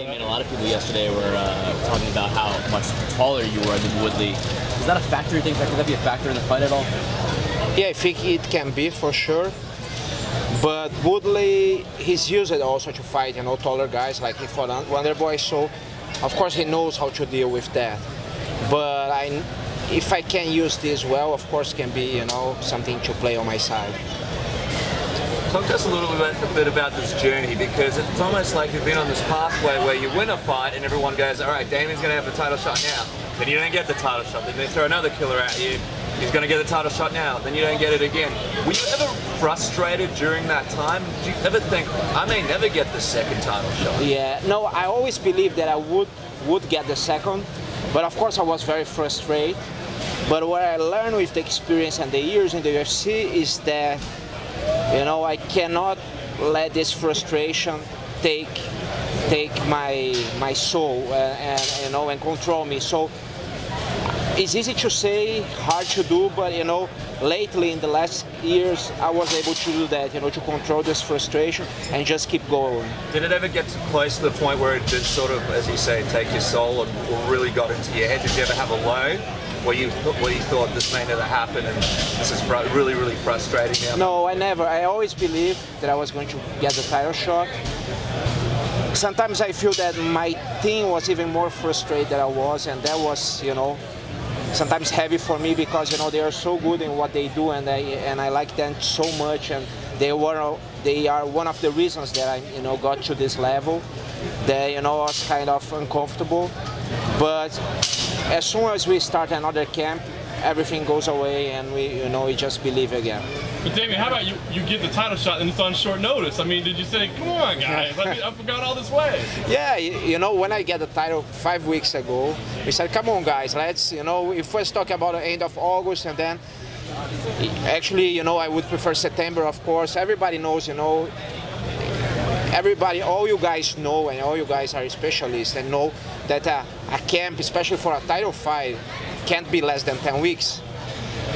Demian, a lot of people yesterday were talking about how much taller you were than Woodley. Is that a factor? You think that could that be a factor in the fight at all? Yeah, I think it can be for sure. But Woodley, he's used it also to fight, taller guys like he fought Wonderboy. So, of course, he knows how to deal with that. But if I can use this well, of course, it can be, something to play on my side. Talk to us a little bit about this journey, because it's almost like you've been on this pathway where you win a fight and everyone goes, all right, Damian's going to have the title shot now. Then you don't get the title shot. Then they throw another killer at you. He's going to get the title shot now. Then you don't get it again. Were you ever frustrated during that time? Did you ever think, I may never get the second title shot? Yeah, no, I always believed that I would get the second. But of course I was very frustrated. But what I learned with the experience and the years in the UFC is that, I cannot let this frustration take my soul and control me. So it's easy to say, hard to do, but lately in the last years I was able to do that, to control this frustration and just keep going. Did it ever get close to the point where it did sort of, as you say, take your soul and really got into your head? Did you ever have a low where you thought this may never happen and this is really, really frustrating now? No, I never. I always believed that I was going to get the title shot. Sometimes I feel that my team was even more frustrated than I was, and that was, sometimes heavy for me because, they are so good in what they do, and I like them so much, and they are one of the reasons that I, got to this level. That, I was kind of uncomfortable, but as soon as we start another camp, everything goes away and we just believe again. But Damian, how about you get the title shot and it's on short notice? I mean, did you say, come on guys, I forgot all this way? Yeah, when I get the title 5 weeks ago, we said, come on guys, let's, we first talk about the end of August, and then actually, I would prefer September, of course. Everybody knows, all you guys know, and all you guys are specialists and know that a camp, especially for a title fight, can't be less than 10 weeks.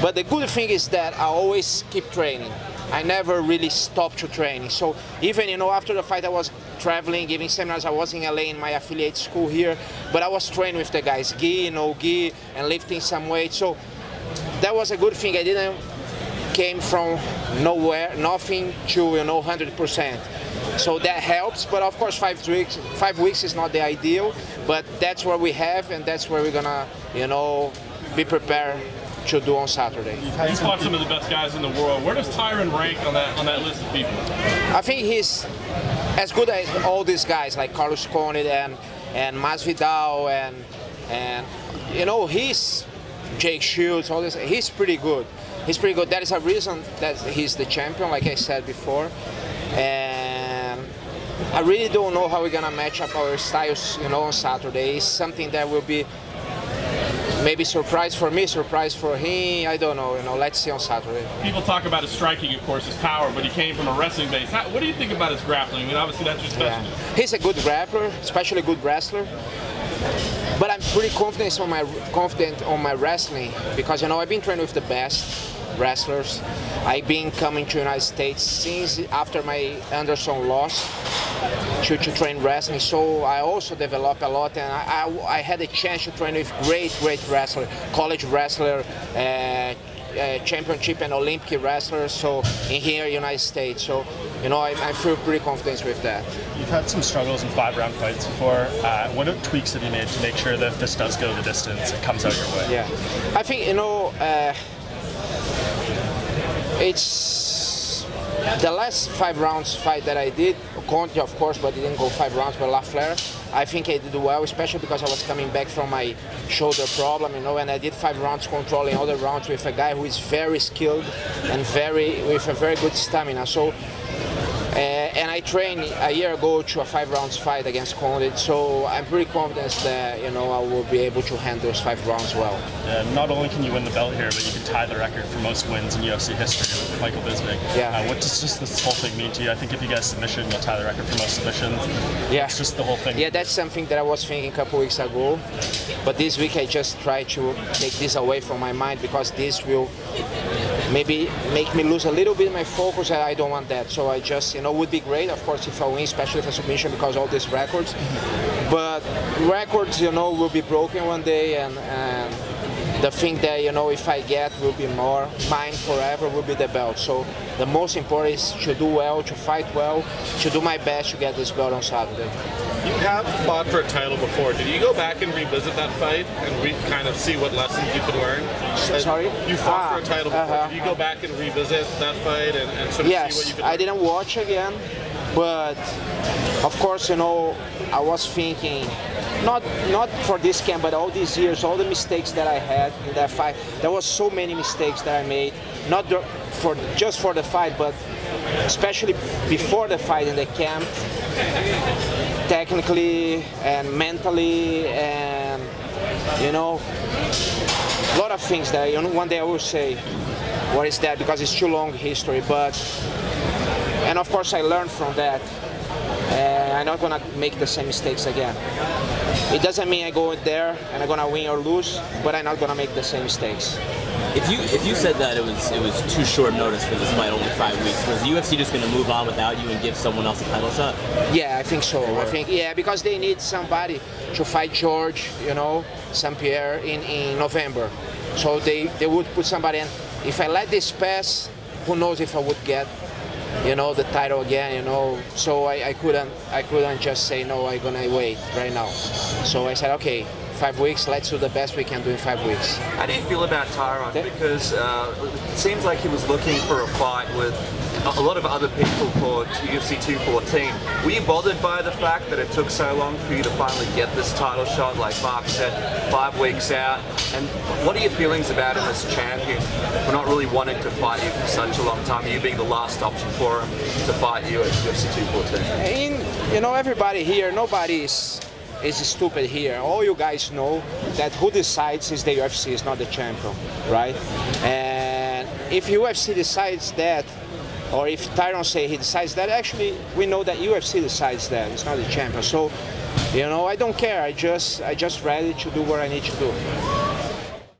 But the good thing is that I always keep training. I never really stop to training. So even, after the fight I was traveling, giving seminars. I was in LA in my affiliate school here, but I was training with the guys, gi, no gi, and lifting some weight. So that was a good thing. I didn't came from nowhere, nothing to 100%. So that helps, but of course 5 weeks is not the ideal, but that's what we have, and that's where we're gonna, be prepared to do on Saturday. You fought some of the best guys in the world. Where does Tyron rank on that list of people? I think he's as good as all these guys like Carlos Condit and Masvidal and he's Jake Shields, all this. He's pretty good. He's pretty good. That is a reason that he's the champion, like I said before. And I really don't know how we're gonna match up our styles, on Saturday. It's something that will be maybe surprise for me, surprise for him. I don't know. Let's see on Saturday. People talk about his striking, of course, his power, but he came from a wrestling base. What do you think about his grappling? I mean, obviously that's your specialty. Yeah. He's a good grappler, especially a good wrestler. But I'm pretty confident on my wrestling because I've been training with the best wrestlers. I've been coming to the United States since after my Anderson loss to train wrestling, so I also developed a lot, and I had a chance to train with great wrestler, college wrestler, championship and Olympic wrestlers, so in here United States. So I feel pretty confident with that. You've had some struggles in 5-round fights before. What tweaks have you made to make sure that if this does go the distance, it comes out your way? Yeah, I think it's the last 5 rounds fight that I did, Conte of course, but it didn't go 5 rounds, but LaFleur, I think I did well, especially because I was coming back from my shoulder problem, and I did 5 rounds controlling all the rounds with a guy who is very skilled and with a very good stamina. So, and I trained a year ago to a 5 rounds fight against Condit, so I'm pretty confident that I will be able to handle those 5 rounds well. Not only can you win the belt here, but you can tie the record for most wins in UFC history with Michael Bisping. Yeah. What does just this whole thing mean to you? I think if you get a submission, you'll tie the record for most submissions. Yeah. It's just the whole thing. Yeah, that's something that I was thinking a couple weeks ago, but this week I just try to take this away from my mind because this will maybe make me lose a little bit my focus, and I don't want that. So I just, would be great, of course, if I win, especially for submission because all these records. But records, you know, will be broken one day, and the thing that, you know, if I get will be more mine forever will be the belt. So the most important is to do well, to fight well, to do my best to get this belt on Saturday. You have fought for a title before. Did you go back and revisit that fight and kind of see what lessons you could learn? Sorry? You fought for a title before. Did you go back and revisit that fight and sort of see what you could learn? I didn't watch again, but of course, you know, I was thinking, not for this camp, but all these years, all the mistakes that I had in that fight. There was so many mistakes that I made, not just for the fight, but especially before the fight in the camp, technically and mentally, and you know, a lot of things that, you know, one day I will say what is that, because it's too long history. But and of course I learned from that. I'm not gonna make the same mistakes again. It doesn't mean I go there and I'm gonna win or lose, but I'm not gonna make the same mistakes. If you said that it was too short notice for this fight, only 5 weeks, was the UFC just going to move on without you and give someone else a title shot? Yeah, I think so. I think, yeah, because they need somebody to fight George, you know, St. Pierre in November. So they would put somebody in. If I let this pass, who knows if I would get, you know, the title again, you know. So I couldn't just say no, I'm gonna wait right now. So I said, okay, 5 weeks, let's do the best we can do in 5 weeks. How do you feel about Tyron? Because it seems like he was looking for a fight with a lot of other people for UFC 214. Were you bothered by the fact that it took so long for you to finally get this title shot, like Mark said, 5 weeks out? And what are your feelings about him as champion for not really wanting to fight you for such a long time, you being the last option for him to fight you at UFC 214? You know, everybody here, nobody is stupid here. All you guys know that who decides is the UFC, is not the champion, right? And if UFC decides that, or if Tyron say he decides that, actually we know that UFC decides that. It's not the champion. So, you know, I don't care. I just ready to do what I need to do.